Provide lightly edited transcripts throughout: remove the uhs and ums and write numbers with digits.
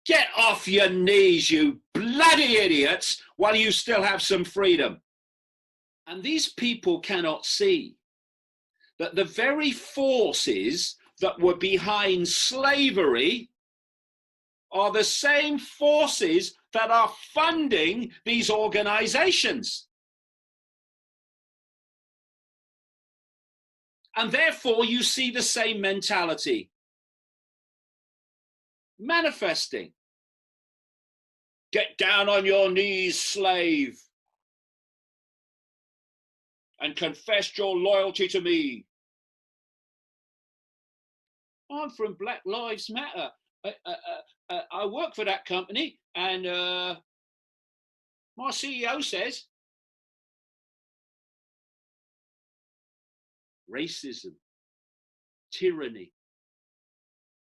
Get off your knees, you bloody idiots, while you still have some freedom. And these people cannot see that the very forces that were behind slavery are the same forces that are funding these organizations. And therefore, you see the same mentality manifesting. Get down on your knees, slave, and confess your loyalty to me. I'm from Black Lives Matter. I work for that company, and my CEO says racism, tyranny,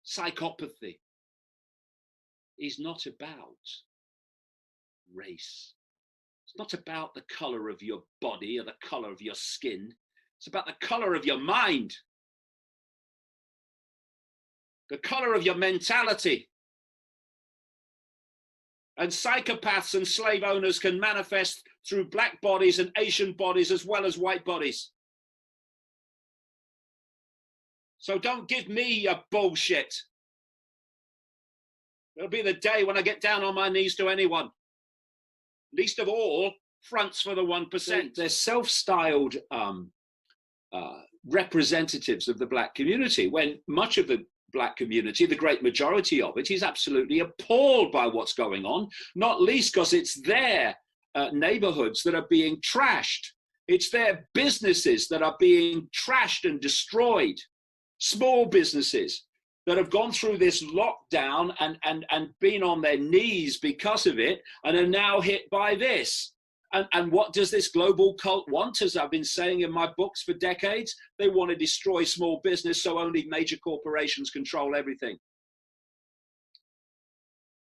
psychopathy is not about race. It's not about the color of your body or the color of your skin. It's about the color of your mind, the color of your mentality. And psychopaths and slave owners can manifest through black bodies and Asian bodies as well as white bodies. So don't give me your bullshit. It'll be the day when I get down on my knees to anyone. Least of all, fronts for the 1%. They're self-styled representatives of the black community, when much of the black community, the great majority of it, is absolutely appalled by what's going on, not least because it's their neighborhoods that are being trashed. It's their businesses that are being trashed and destroyed. Small businesses that have gone through this lockdown and been on their knees because of it, and are now hit by this. And what does this global cult want? As I've been saying in my books for decades, they want to destroy small business so only major corporations control everything.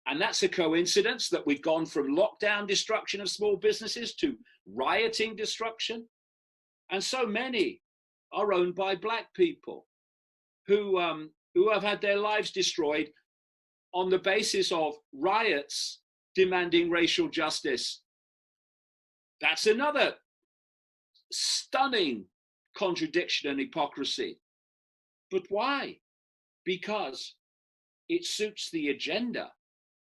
And that's a coincidence that we've gone from lockdown destruction of small businesses to rioting destruction. And so many are owned by black people who have had their lives destroyed on the basis of riots demanding racial justice. That's another stunning contradiction and hypocrisy. But why? Because it suits the agenda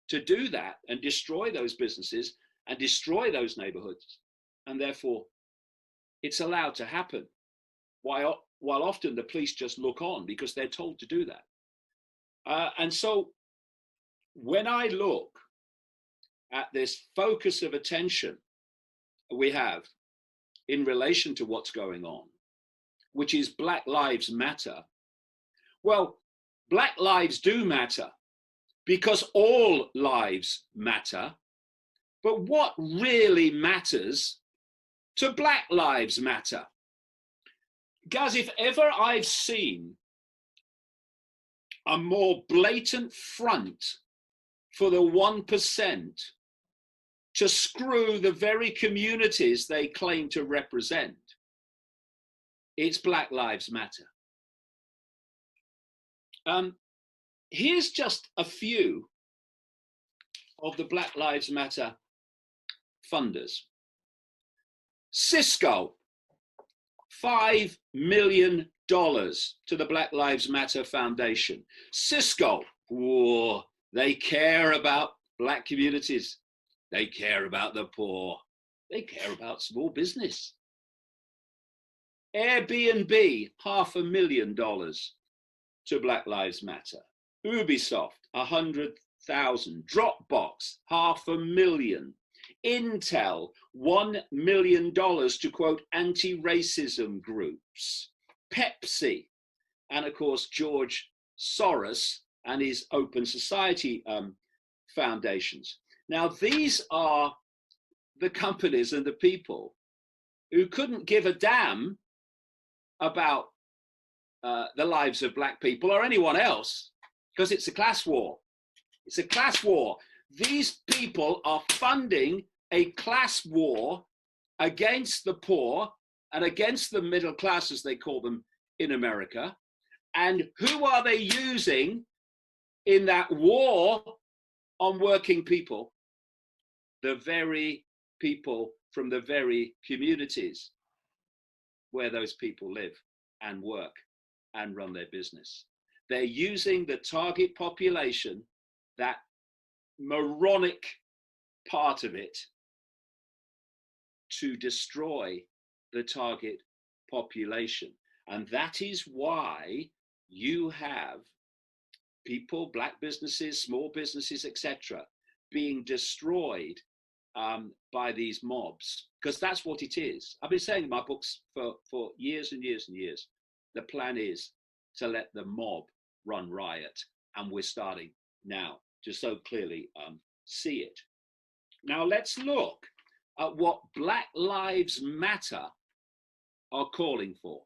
to do that and destroy those businesses and destroy those neighborhoods. And therefore, it's allowed to happen. While often the police just look on because they're told to do that. And so when I look at this focus of attention we have in relation to what's going on, which is Black Lives Matter, well, Black lives do matter because all lives matter. But what really matters to Black Lives Matter? Guys, if ever I've seen a more blatant front for the 1% to screw the very communities they claim to represent, it's Black Lives Matter. Here's just a few of the Black Lives Matter funders. Cisco, $5 million to the Black Lives Matter Foundation. Cisco, whoa, they care about black communities. They care about the poor. They care about small business. Airbnb, $500,000 to Black Lives Matter. Ubisoft, 100,000. Dropbox, $500,000. Intel, $1 million to quote anti-racism groups. Pepsi, and of course George Soros and his Open Society foundations. Now these are the companies and the people who couldn't give a damn about the lives of black people or anyone else, because it's a class war. It's a class war. These people are funding a class war against the poor and against the middle class, as they call them in America. And who are they using in that war on working people, the very people from the very communities where those people live and work and run their business. They're using the target population, that moronic part of it, to destroy the target population. And that is why you have people, black businesses, small businesses, etc., being destroyed by these mobs, because that's what it is. I've been saying in my books for years and years and years, the plan is to let the mob run riot, and we're starting now to so clearly see it. Now let's look at what Black Lives Matter are calling for.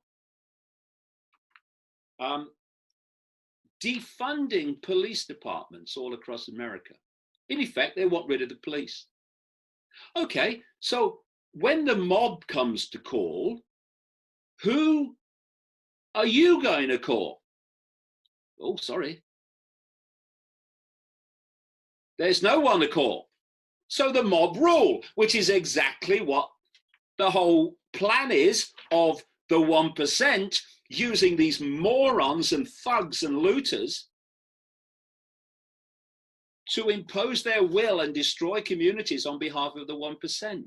Defunding police departments all across America. In effect, they want rid of the police. Okay, so when the mob comes to call, who are you going to call? Oh, sorry. There's no one to call. So the mob rule, which is exactly what the whole plan is of the 1%, using these morons and thugs and looters to impose their will and destroy communities on behalf of the 1%.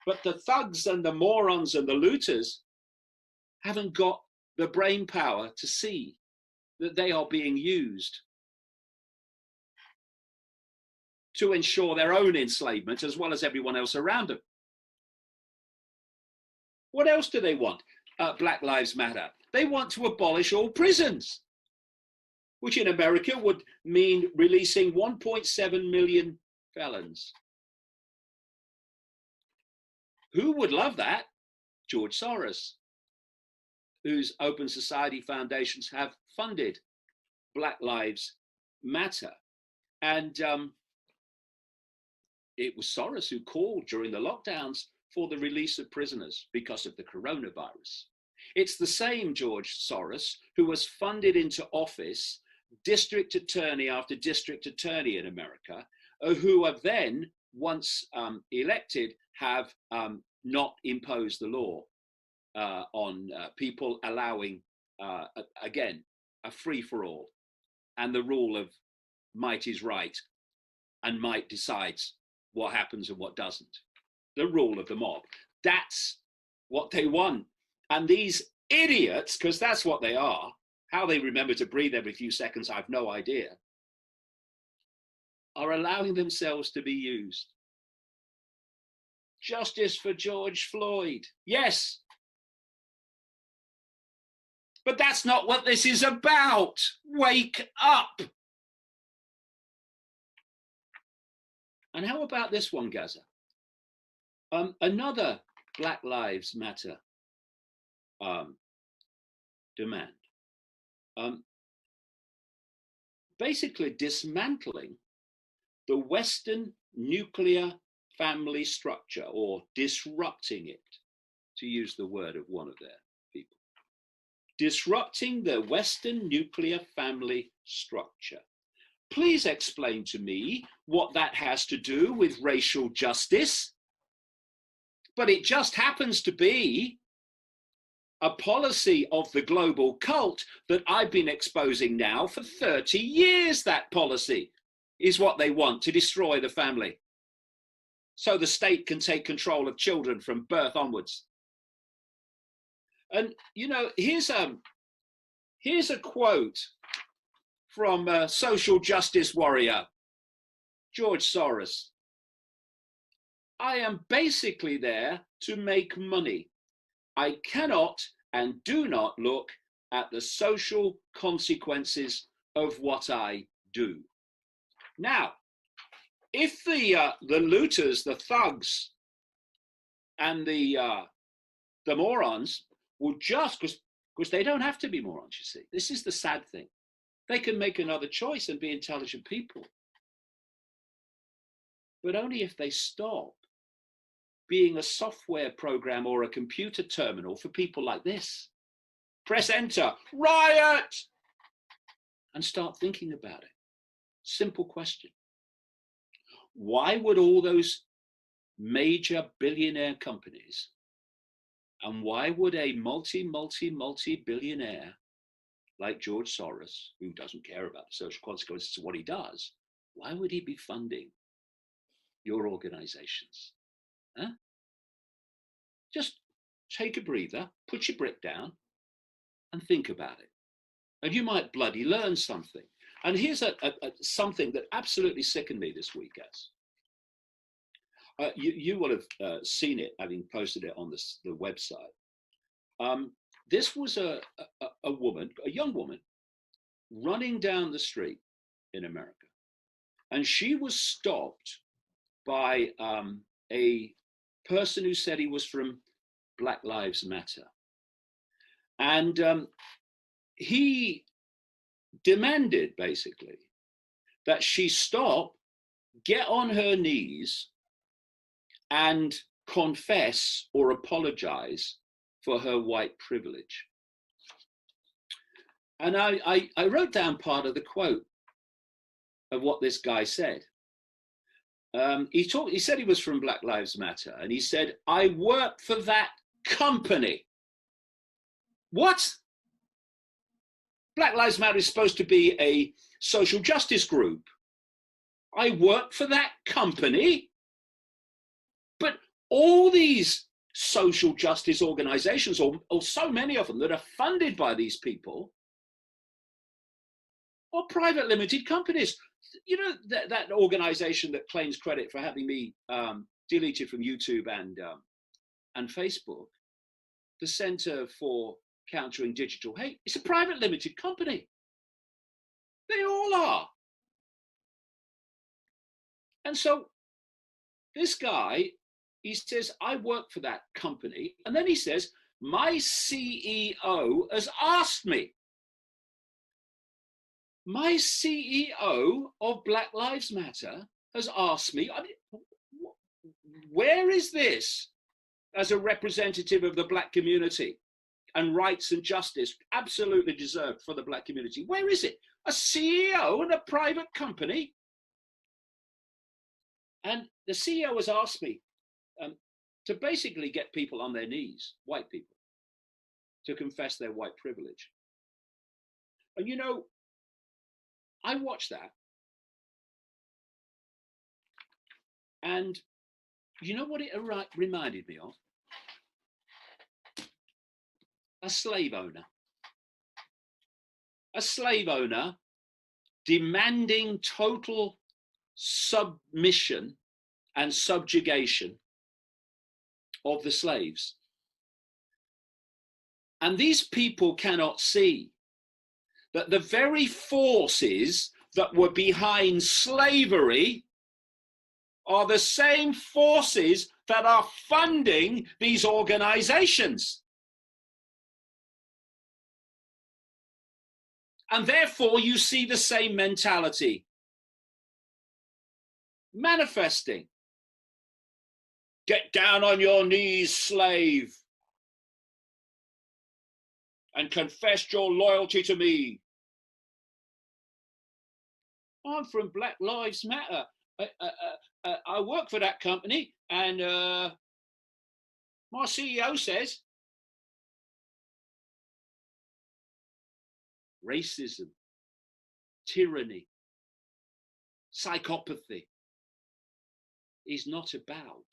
But the thugs and the morons and the looters haven't got the brain power to see that they are being used to ensure their own enslavement as well as everyone else around them. What else do they want? Black Lives Matter. They want to abolish all prisons, which in America would mean releasing 1.7 million felons. Who would love that? George Soros, whose open society foundations have funded Black Lives Matter. And it was Soros who called during the lockdowns for the release of prisoners because of the coronavirus. It's the same George Soros who has funded into office district attorney after district attorney in America, who have then, once elected, have not imposed the law on people, allowing, again, a free-for-all and the rule of might is right and might decides what happens and what doesn't. The rule of the mob. That's what they want. And these idiots, because that's what they are, how they remember to breathe every few seconds, I've no idea, are allowing themselves to be used. Justice for George Floyd. Yes. But that's not what this is about. Wake up. And how about this one, Gaza? Another Black Lives Matter demand. Basically dismantling the Western nuclear family structure, or disrupting it, to use the word of one of their people. Disrupting the Western nuclear family structure. Please explain to me what that has to do with racial justice. But it just happens to be a policy of the global cult that I've been exposing now for 30 years. That policy is what they want, to destroy the family, so the state can take control of children from birth onwards. And, you know, here's a quote from a social justice warrior, George Soros. I am basically there to make money. I cannot and do not look at the social consequences of what I do. Now, if the looters, the thugs, and the morons will just, because they don't have to be morons, you see. This is the sad thing. They can make another choice and be intelligent people. But only if they stop being a software program or a computer terminal for people like this. Press enter, riot, and start thinking about it. Simple question. Why would all those major billionaire companies, and why would a multi-billionaire like George Soros, who doesn't care about the social consequences of what he does, why would he be funding your organizations? Huh? Just take a breather, put your brick down, and think about it. And you might bloody learn something. And here's something that absolutely sickened me this week, guys. You will have seen it, having posted it on the website. This was a woman, a young woman, running down the street in America. And she was stopped by a person who said he was from Black Lives Matter. And he demanded, basically, that she stop, get on her knees, and confess or apologize for her white privilege. And I wrote down part of the quote of what this guy said. He said he was from Black Lives Matter, and he said, "I work for that company." What? Black Lives Matter is supposed to be a social justice group. I work for that company. But all these social justice organizations, or so many of them that are funded by these people, are private limited companies. You know, that organization that claims credit for having me deleted from YouTube and Facebook, the Center for Countering Digital Hate, it's a private limited company. They all are. And so this guy, he says, I work for that company. And then he says, my CEO has asked me. My CEO of Black Lives Matter has asked me, I mean, where is this as a representative of the Black community and rights and justice absolutely deserved for the Black community? Where is it? A CEO in a private company? And the CEO has asked me to basically get people on their knees, white people, to confess their white privilege. And you know, I watched that. And you know what it reminded me of? A slave owner. A slave owner demanding total submission and subjugation of the slaves. And these people cannot see that the very forces that were behind slavery are the same forces that are funding these organizations. And therefore you see the same mentality manifesting. Get down on your knees, slave, and confess your loyalty to me. I'm from Black Lives Matter. I work for that company, and my CEO says racism, tyranny, psychopathy is not about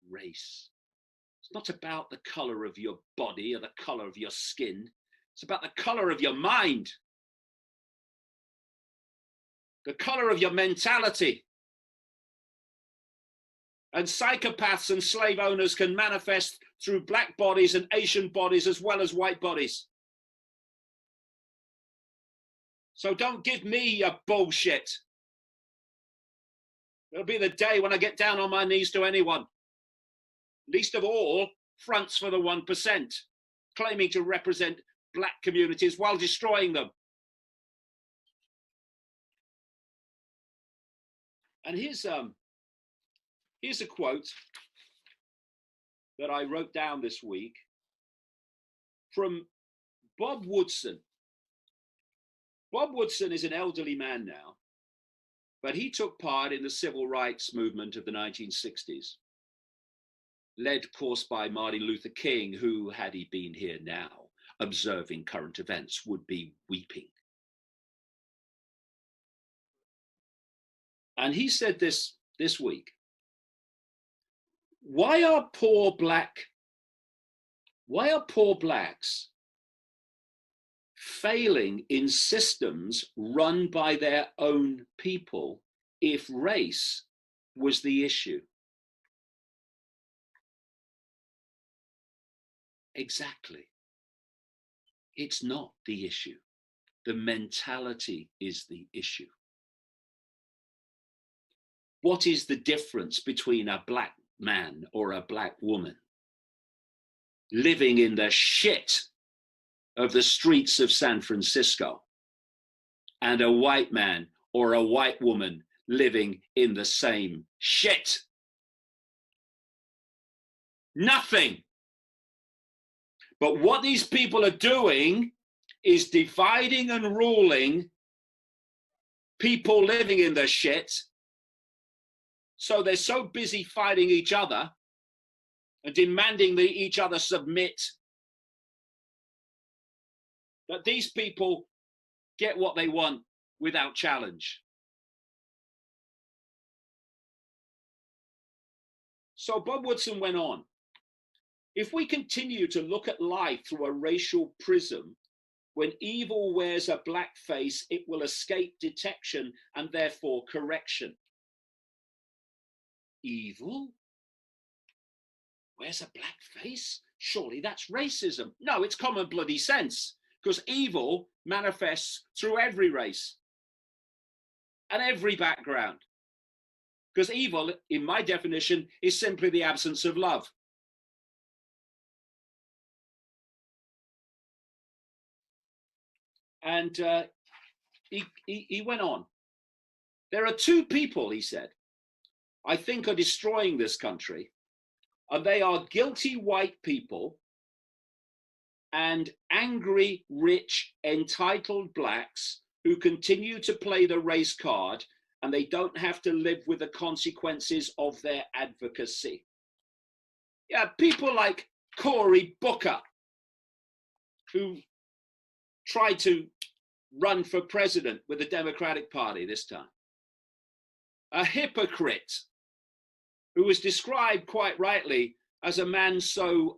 race. It's not about the color of your body or the color of your skin. It's about the color of your mind, the color of your mentality. And psychopaths and slave owners can manifest through Black bodies and Asian bodies as well as white bodies. So don't give me your bullshit. It'll be the day when I get down on my knees to anyone. Least of all, fronts for the 1%, claiming to represent Black communities while destroying them. And here's a quote that I wrote down this week from Bob Woodson. Bob Woodson is an elderly man now, but he took part in the civil rights movement of the 1960s, led, of course, by Martin Luther King, who, had he been here now, observing current events, would be weeping. And he said this week: why are poor blacks failing in systems run by their own people if race was the issue? Exactly. It's not the issue. The mentality is the issue. What is the difference between a black man or a black woman living in the shit of the streets of San Francisco and a white man or a white woman living in the same shit? Nothing. But what these people are doing is dividing and ruling people living in the shit. So they're so busy fighting each other and demanding that each other submit that these people get what they want without challenge. So Bob Woodson went on: if we continue to look at life through a racial prism, when evil wears a black face, it will escape detection and therefore correction. Evil wears a black face? Surely that's racism. No, it's common bloody sense, because evil manifests through every race and every background. Because evil, in my definition, is simply the absence of love. And he went on. There are two people, he said, I think are destroying this country, and they are guilty white people and angry, rich, entitled blacks who continue to play the race card, and they don't have to live with the consequences of their advocacy. Yeah, people like Cory Booker, who tried to run for president with the Democratic Party this time. A hypocrite who was described quite rightly as a man so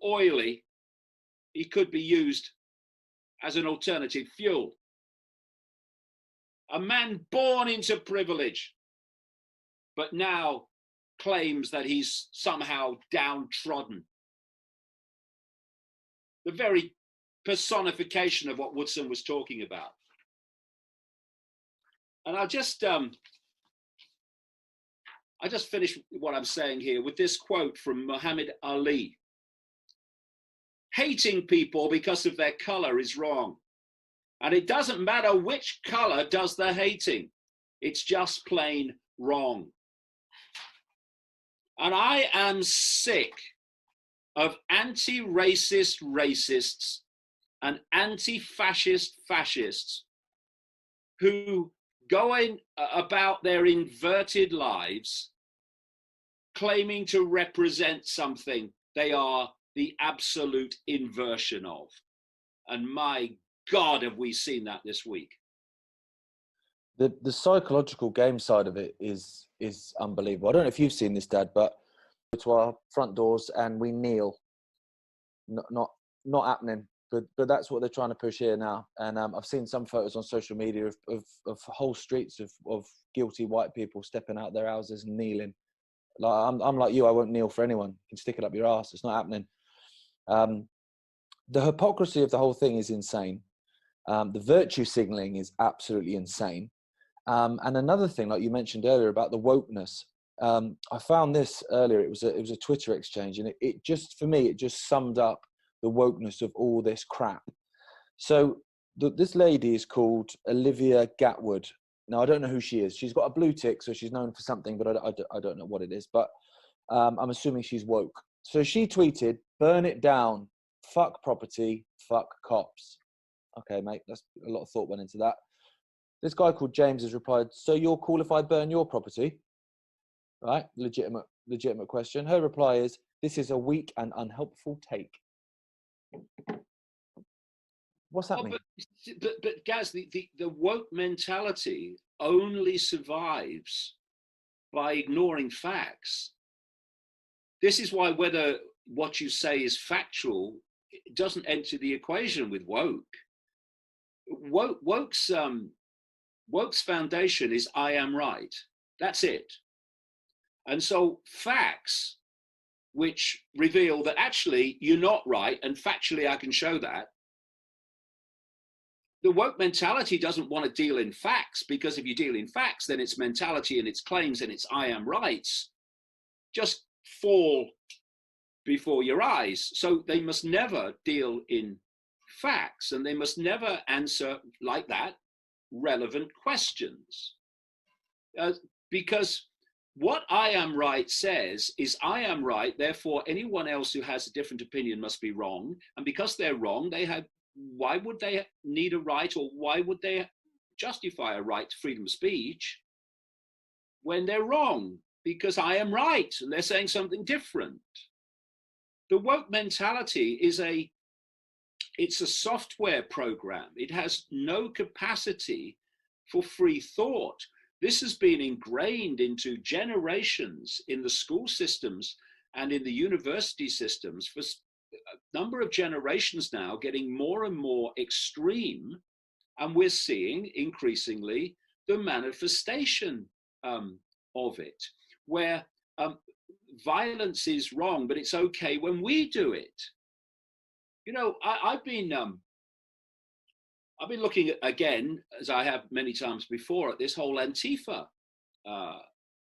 oily he could be used as an alternative fuel. A man born into privilege, but now claims that he's somehow downtrodden. The very personification of what Woodson was talking about. And I'll just finish what I'm saying here with this quote from Muhammad Ali. Hating people because of their color is wrong. And it doesn't matter which color does the hating. It's just plain wrong. And I am sick of anti-racist racists and anti-fascist fascists who going about their inverted lives claiming to represent something they are the absolute inversion of. And my God, have we seen that this week. The psychological game side of it is unbelievable. I don't know if you've seen this, Dad, but go to our front doors and we kneel. Not happening. But that's what they're trying to push here now. And I've seen some photos on social media of whole streets of guilty white people stepping out their houses and kneeling. Like I'm like you, I won't kneel for anyone. You can stick it up your ass. It's not happening. The hypocrisy of the whole thing is insane. The virtue signaling is absolutely insane. And another thing, like you mentioned earlier about the wokeness, I found this earlier. It was a Twitter exchange, and it just, for me, it just summed up the wokeness of all this crap. So this lady is called Olivia Gatwood. Now, I don't know who she is. She's got a blue tick, so she's known for something, but I don't know what it is. But I'm assuming she's woke. So she tweeted, "Burn it down. Fuck property. Fuck cops." Okay, mate, that's a lot of thought went into that. This guy called James has replied, so you're cool if I burn your property? Right, legitimate question. Her reply is, this is a weak and unhelpful take. What's that mean? But Gaz, the woke mentality only survives by ignoring facts. This is why whether what you say is factual, it doesn't enter the equation with woke. Woke's foundation is I am right. That's it. And so facts which reveal that actually you're not right, and factually I can show that. The woke mentality doesn't want to deal in facts, because if you deal in facts, then its mentality and its claims and its I am rights just fall before your eyes. So they must never deal in facts, and they must never answer like that relevant questions. Because what I am right says is I am right, therefore anyone else who has a different opinion must be wrong. And because they're wrong, why would they need a right, or why would they justify a right to freedom of speech when they're wrong? Because I am right and they're saying something different. The woke mentality it's a software program. It has no capacity for free thought. This has been ingrained into generations in the school systems and in the university systems for a number of generations now, getting more and more extreme. And we're seeing increasingly the manifestation of it, where violence is wrong, but it's okay when we do it. You know, I've been looking at, again, as I have many times before, at this whole Antifa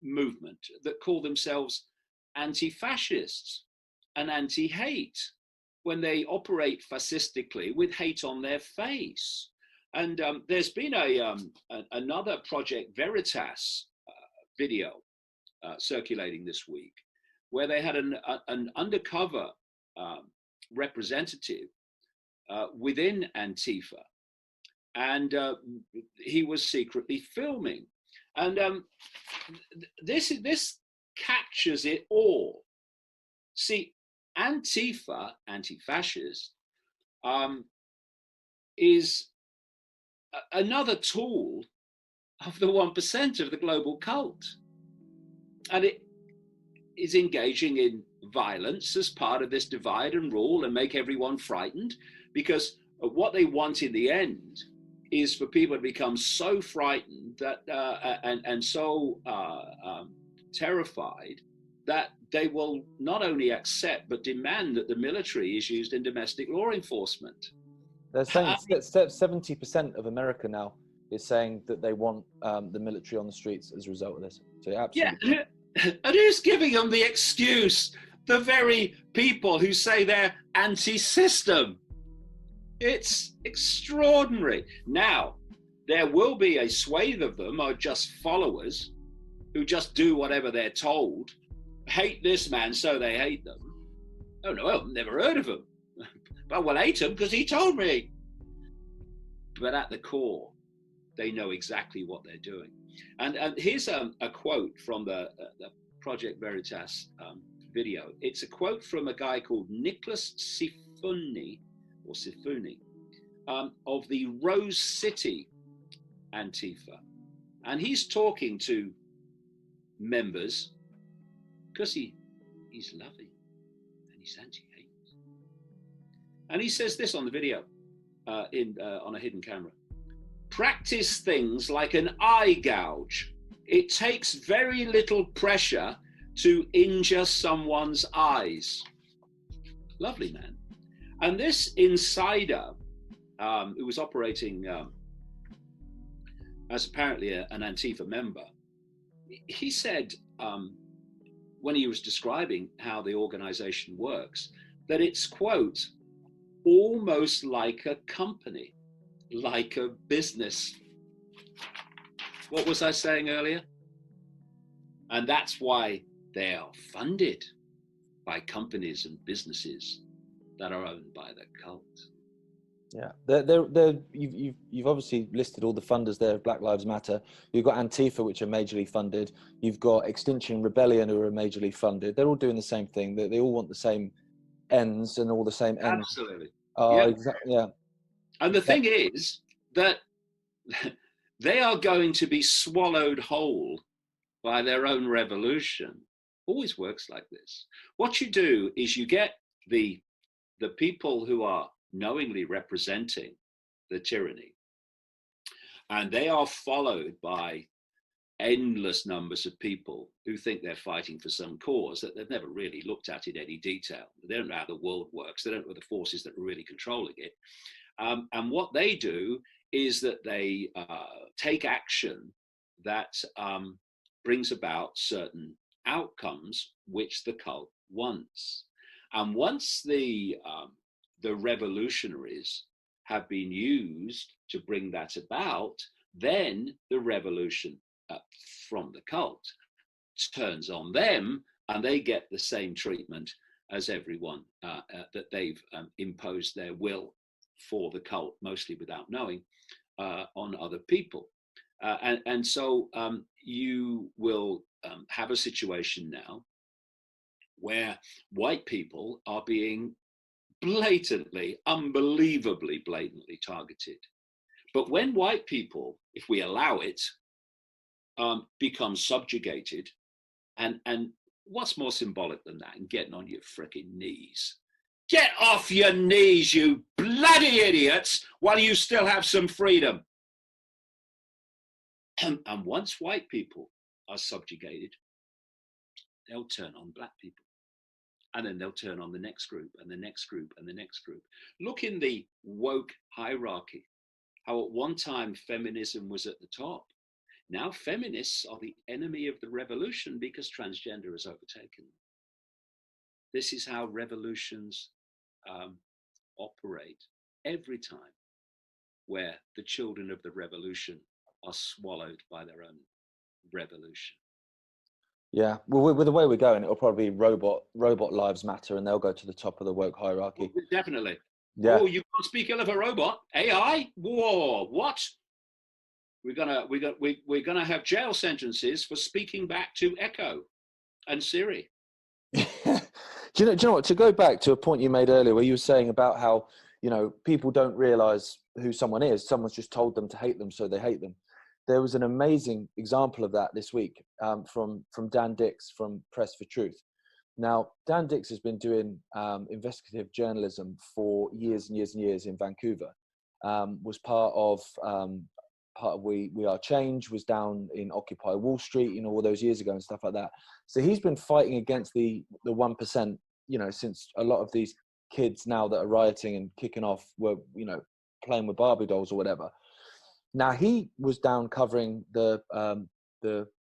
movement that call themselves anti-fascists and anti-hate, when they operate fascistically with hate on their face. And there's been another Project Veritas video circulating this week, where they had an undercover representative within Antifa, and he was secretly filming. And this captures it all. See, Antifa, anti-fascist, is another tool of the 1% of the global cult. And it is engaging in violence as part of this divide and rule and make everyone frightened, because what they want in the end is for people to become so frightened that and so terrified that they will not only accept but demand that the military is used in domestic law enforcement. They're saying 70% of America now is saying that they want the military on the streets as a result of this. So absolutely. Yeah, and who's giving them the excuse? The very people who say they're anti-system. It's extraordinary. Now, there will be a swathe of them are just followers who just do whatever they're told. Hate this man, so they hate them. Oh no, I've never heard of him. But we'll hate him because he told me. But at the core, they know exactly what they're doing. And here's a quote from the Project Veritas video. It's a quote from a guy called Nicholas Sifuni, of the Rose City Antifa. And he's talking to members because he's loving and he's anti-hate. And he says this on the video on a hidden camera. Practice things like an eye gouge. It takes very little pressure to injure someone's eyes. Lovely, man. And this insider, who was operating as apparently an Antifa member, he said, when he was describing how the organization works, that it's, quote, almost like a company, like a business. What was I saying earlier? And that's why they are funded by companies and businesses that are owned by the cult. Yeah, you've obviously listed all the funders there of Black Lives Matter. You've got Antifa, which are majorly funded. You've got Extinction Rebellion, who are majorly funded. They're all doing the same thing. They all want the same ends, and all the same ends. Absolutely. Oh, Yeah. exactly. Yeah. And the thing is that they are going to be swallowed whole by their own revolution. Always works like this. What you do is you get the people who are knowingly representing the tyranny, and they are followed by endless numbers of people who think they're fighting for some cause that they've never really looked at in any detail. They don't know how the world works. They don't know the forces that are really controlling it. And what they do is that they take action that brings about certain outcomes which the cult wants. And once the revolutionaries have been used to bring that about, then the revolution from the cult turns on them, and they get the same treatment as everyone that they've imposed their will for the cult, mostly without knowing, on other people. And so you will have a situation now where white people are being blatantly, unbelievably blatantly targeted. But when white people, if we allow it, become subjugated, and what's more symbolic than that? And getting on your freaking knees. Get off your knees, you bloody idiots, while you still have some freedom. And once white people are subjugated, they'll turn on black people. And then they'll turn on the next group and the next group and the next group. Look in the woke hierarchy, how at one time feminism was at the top. Now feminists are the enemy of the revolution because transgender has overtaken them. This is how revolutions operate every time, where the children of the revolution are swallowed by their own revolution. Yeah, well, with the way we're going, it'll probably be robot lives matter, and they'll go to the top of the woke hierarchy. Oh, definitely. Yeah. Oh, you can't speak ill of a robot. AI? Whoa, what? We're gonna have jail sentences for speaking back to Echo and Siri. Do you know what? To go back to a point you made earlier, where you were saying about how, you know, people don't realize who someone is. Someone's just told them to hate them, so they hate them. There was an amazing example of that this week from Dan Dix from Press for Truth. Now, Dan Dix has been doing investigative journalism for years and years and years in Vancouver. Was part of We Are Change, was down in Occupy Wall Street, you know, all those years ago and stuff like that. So he's been fighting against the 1%, you know, since a lot of these kids now that are rioting and kicking off were, you know, playing with Barbie dolls or whatever. Now he was down covering the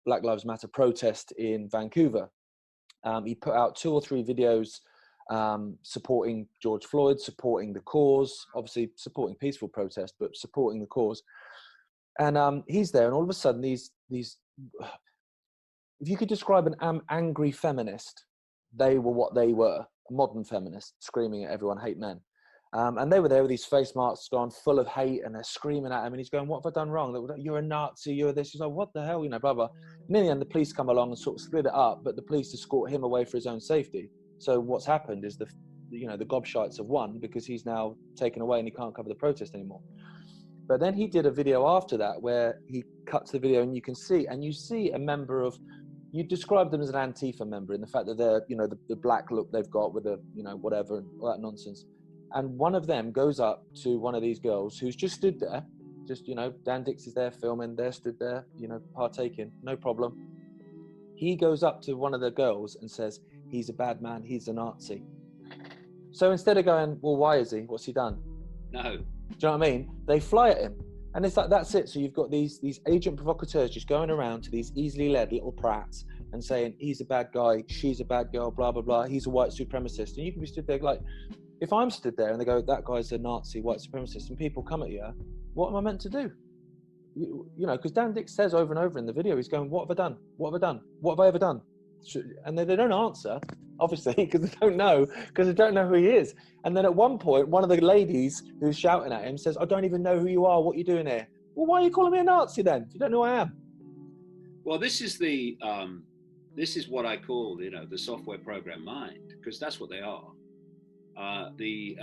Black Lives Matter protest in Vancouver. He put out 2 or 3 videos supporting George Floyd, supporting the cause, obviously supporting peaceful protest, but supporting the cause. And he's there, and all of a sudden, these, if you could describe an angry feminist, they were what they were, a modern feminist, screaming at everyone, hate men. And they were there with these face masks on, full of hate, and they're screaming at him, and he's going, what have I done wrong? You're a Nazi, you're this. He's like, what the hell, you know, blah, blah. And in the end, the police come along and sort of split it up, but the police escort him away for his own safety. So what's happened is the gobshites have won, because he's now taken away and he can't cover the protest anymore. But then he did a video after that where he cuts the video, and you see a member of, you describe them as an Antifa member in the fact that they're, you know, the black look they've got with the, you know, whatever and all that nonsense. And one of them goes up to one of these girls who's just stood there, just, you know, Dan Dix is there filming, they're stood there, you know, partaking, no problem. He goes up to one of the girls and says, he's a bad man, he's a Nazi. So instead of going, well, why is he? What's he done? No. Do you know what I mean? They fly at him. And it's like, that's it. So you've got these agent provocateurs just going around to these easily led little prats and saying, he's a bad guy, she's a bad girl, blah, blah, blah. He's a white supremacist. And you can be stood there like, if I'm stood there and they go, that guy's a Nazi, white supremacist, and people come at you, what am I meant to do? You know, because Dan Dix says over and over in the video, he's going, what have I done? What have I done? What have I ever done? And then they don't answer, obviously, because they don't know who he is. And then at one point, one of the ladies who's shouting at him says, "I don't even know who you are. What are you doing here?" Well, why are you calling me a Nazi then? You don't know who I am. Well, this is what I call, the software program mind, because that's what they are. The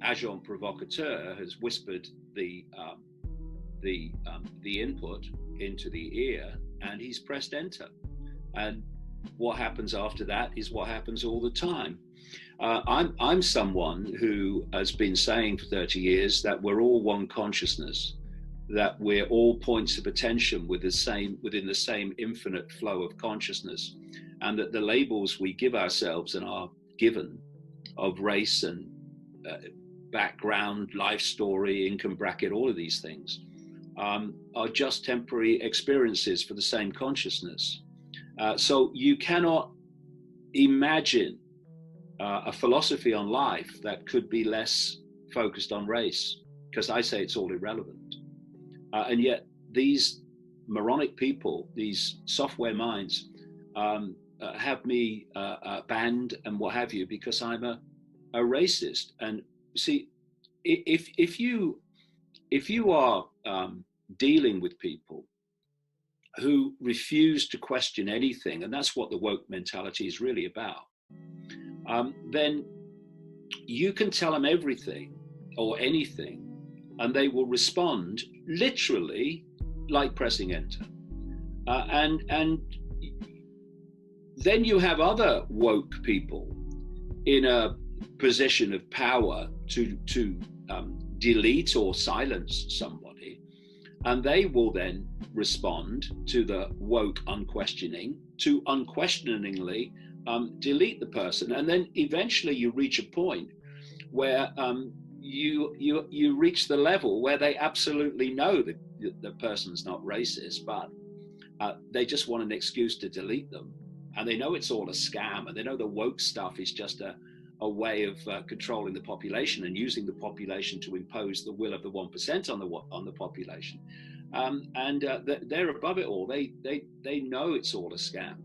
agent provocateur has whispered the input into the ear, and he's pressed enter. And what happens after that is what happens all the time. I'm someone who has been saying for 30 years that we're all one consciousness, that we're all points of attention within the same infinite flow of consciousness, and that the labels we give ourselves and are given of race and background, life story, income bracket, all of these things are just temporary experiences for the same consciousness. So you cannot imagine a philosophy on life that could be less focused on race, because I say it's all irrelevant. And yet these moronic people, these software minds, have me banned and what have you, because I'm a racist. And see, if you are dealing with people who refuse to question anything, and that's what the woke mentality is really about, then you can tell them everything or anything, and they will respond literally like pressing enter. And then you have other woke people in a position of power to delete or silence somebody, and they will then respond to the woke unquestioning to unquestioningly delete the person. And then eventually you reach a point where you reach the level where they absolutely know that the person's not racist, but they just want an excuse to delete them. And they know it's all a scam, and they know the woke stuff is just a way of controlling the population and using the population to impose the will of the 1% on the population. And they're above it all. They know it's all a scam,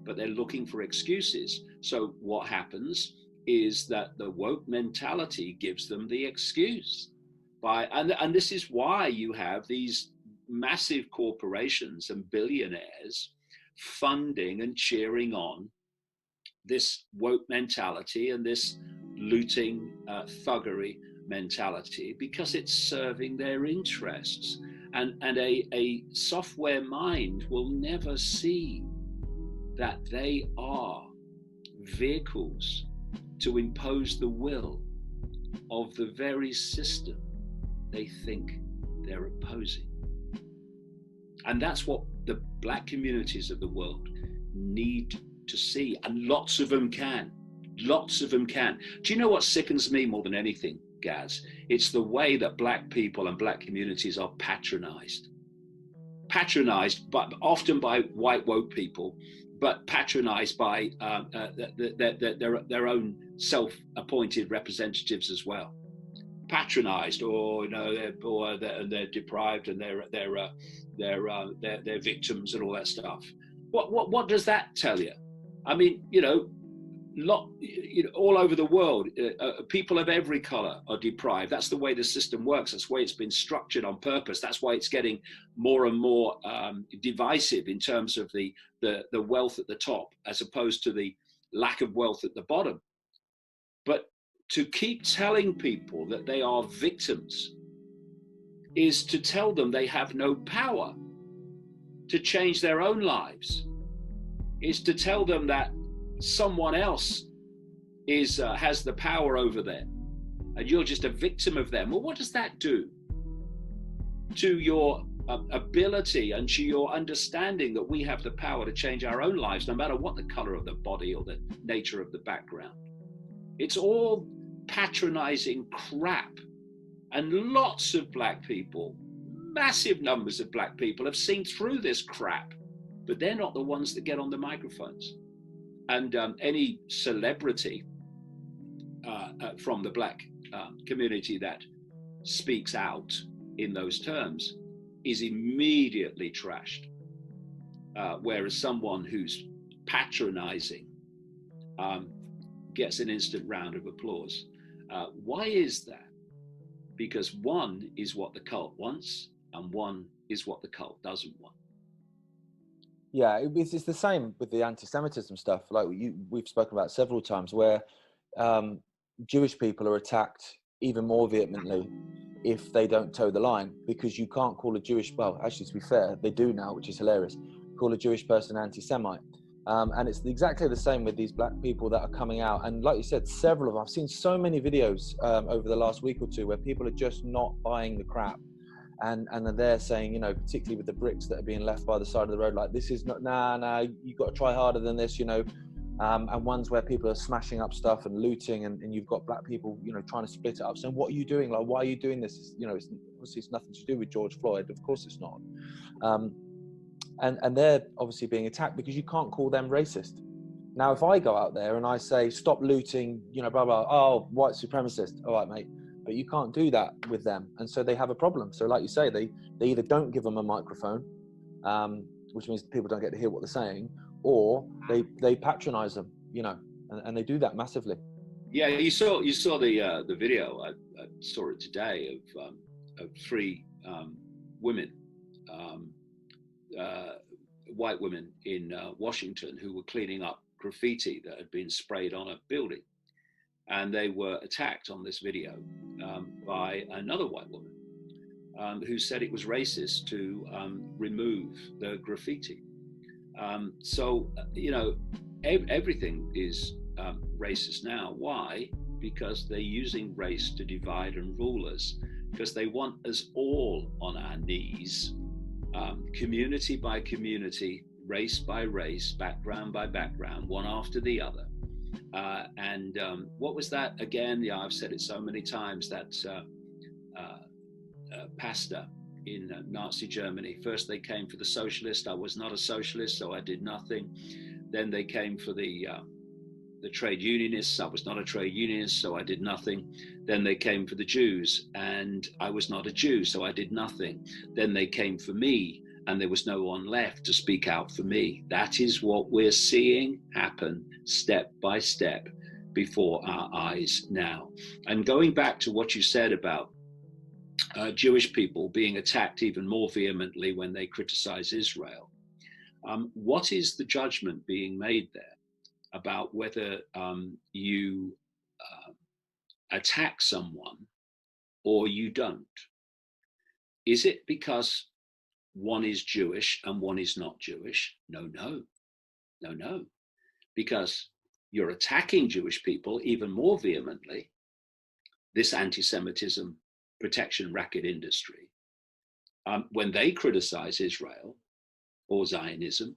but they're looking for excuses. So what happens is that the woke mentality gives them the excuse. And this is why you have these massive corporations and billionaires funding and cheering on this woke mentality and this looting, thuggery mentality, because it's serving their interests. And a software mind will never see that they are vehicles to impose the will of the very system they think they're opposing. And that's what the Black communities of the world need to see, and lots of them can. Do you know what sickens me more than anything, Gaz? It's the way that Black people and Black communities are patronized, but often by white woke people, but patronized by their own self-appointed representatives as well. Patronized, or they're deprived and they're victims and all that stuff. What does that tell you? I mean, all over the world, people of every color are deprived. That's the way the system works. That's the way it's been structured on purpose. That's why it's getting more and more divisive in terms of the wealth at the top, as opposed to the lack of wealth at the bottom. But to keep telling people that they are victims is to tell them they have no power to change their own lives. Is to tell them that someone else has the power over them, and you're just a victim of them. Well, what does that do to your ability and to your understanding that we have the power to change our own lives, no matter what the color of the body or the nature of the background? It's all patronizing crap. And lots of Black people, massive numbers of Black people, have seen through this crap, but they're not the ones that get on the microphones. And any celebrity from the Black community that speaks out in those terms is immediately trashed. Whereas someone who's patronizing gets an instant round of applause. Why is that? Because one is what the cult wants, and one is what the cult doesn't want. Yeah, it's the same with the anti-Semitism stuff. Like we've spoken about several times, where Jewish people are attacked even more vehemently if they don't toe the line, because you can't call a Jewish, well, actually, to be fair, they do now, which is hilarious, call a Jewish person anti-Semite. And it's exactly the same with these black people that are coming out. And like you said, several of them, I've seen so many videos over the last week or two where people are just not buying the crap. And they're saying, you know, particularly with the bricks that are being left by the side of the road, like, this is not, nah, you've got to try harder than this, you know. And ones where people are smashing up stuff and looting, and you've got black people, you know, trying to split it up, saying, what are you doing? Like, why are you doing this? You know, obviously it's nothing to do with George Floyd. Of course it's not. And they're obviously being attacked because you can't call them racist. Now, if I go out there and I say, stop looting, you know, blah, blah, oh, white supremacist. All right, mate. But you can't do that with them. And so they have a problem. So like you say, they either don't give them a microphone, which means people don't get to hear what they're saying, or they patronize them, you know, and they do that massively. Yeah, you saw the video. I saw it today of three women, white women in Washington, who were cleaning up graffiti that had been sprayed on a building, and they were attacked on this video by another white woman who said it was racist to remove the graffiti. So you know, everything is racist now. Why? Because they're using race to divide and rule us, because they want us all on our knees, community by community, race by race, background by background, one after the other. And what was that again? Yeah, I've said it so many times, that pastor in Nazi Germany. First they came for the socialist. I was not a socialist, so I did nothing. Then they came for the trade unionists. I was not a trade unionist, so I did nothing. Then they came for the Jews, and I was not a Jew, so I did nothing. Then they came for me, and there was no one left to speak out for me. That is what we're seeing happen step by step before our eyes now. And going back to what you said about Jewish people being attacked even more vehemently when they criticize Israel, what is the judgment being made there about whether you attack someone or you don't? Is it because one is Jewish and one is not Jewish? No. Because you're attacking Jewish people even more vehemently, this anti-Semitism protection racket industry, when they criticize Israel or Zionism,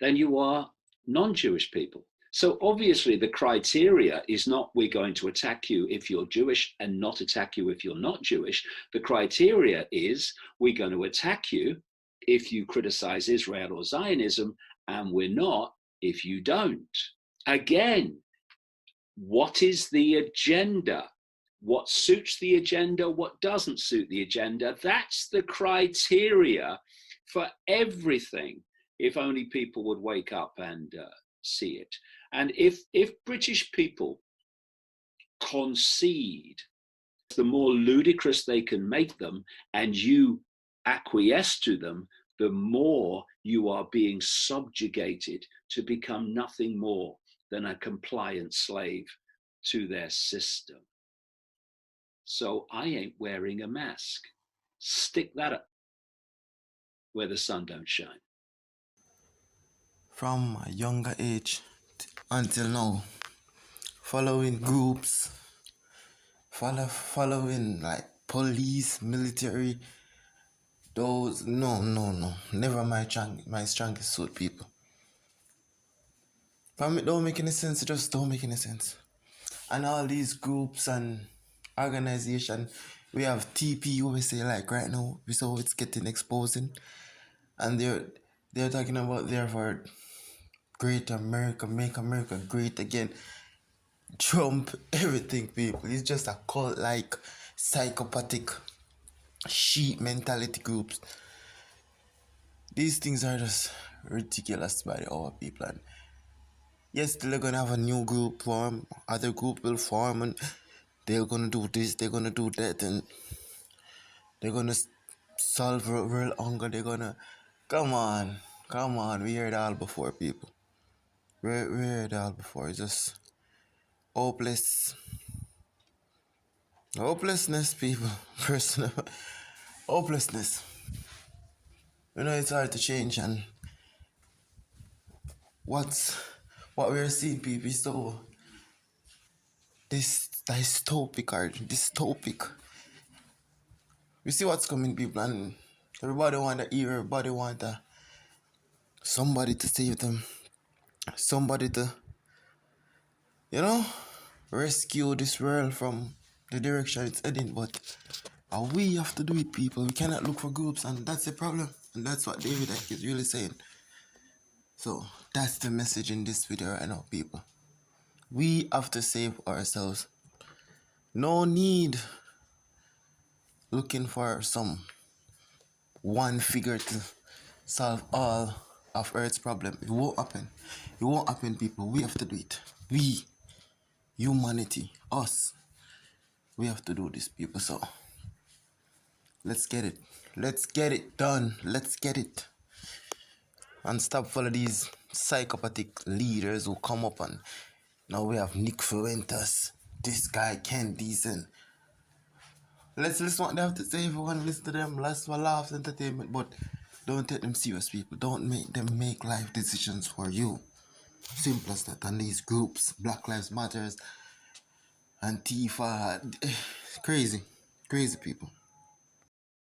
then you are non-Jewish people. So obviously the criteria is not, we're going to attack you if you're Jewish and not attack you if you're not Jewish. The criteria is, we're going to attack you if you criticize Israel or Zionism, and we're not if you don't. Again, what is the agenda? What suits the agenda? What doesn't suit the agenda? That's the criteria for everything. If only people would wake up and see it. And if British people concede, the more ludicrous they can make them, and you acquiesce to them, the more you are being subjugated to become nothing more than a compliant slave to their system. So I ain't wearing a mask. Stick that up where the sun don't shine. From a younger age until now, following groups, following like police, military, those, no, never my strongest suit, people. From it don't make any sense, it just don't make any sense. And all these groups and organization, we have TPUSA, like right now, so it's getting exposing, and they're talking about there for great America, make America great again. Trump, everything, people. It's just a cult like psychopathic sheep mentality groups. These things are just ridiculous by our people. And Yes, they're gonna have a new group form, other group will form, and they're gonna do this, they're gonna do that, and they're gonna solve real hunger. They're gonna come on, come on. We heard it all before, people. We heard it all before. It's just hopeless, hopelessness, people. Personal hopelessness. You know, it's hard to change, and what's what we're seeing, people, is so this dystopic or dystopic. We see what's coming, people, and everybody want to hear, everybody want somebody to save them, somebody to, you know, rescue this world from the direction it's heading. But we have to do it, people. We cannot look for groups, and that's the problem. And that's what David Icke is really saying. So that's the message in this video right now, people. We have to save ourselves. No need looking for some one figure to solve all of Earth's problem. It won't happen. It won't happen, people. We have to do it. We, humanity, us, we have to do this, people. So let's get it. Let's get it done. Let's get it. And stop following these psychopathic leaders who come up and now we have Nick Fuentes, this guy Ken Decent. Let's listen what they have to say. If you want to listen to them, let's laugh, entertainment, but don't take them serious, people. Don't make them make life decisions for you. Simple as that. And these groups, Black Lives Matters, Antifa, crazy, crazy people.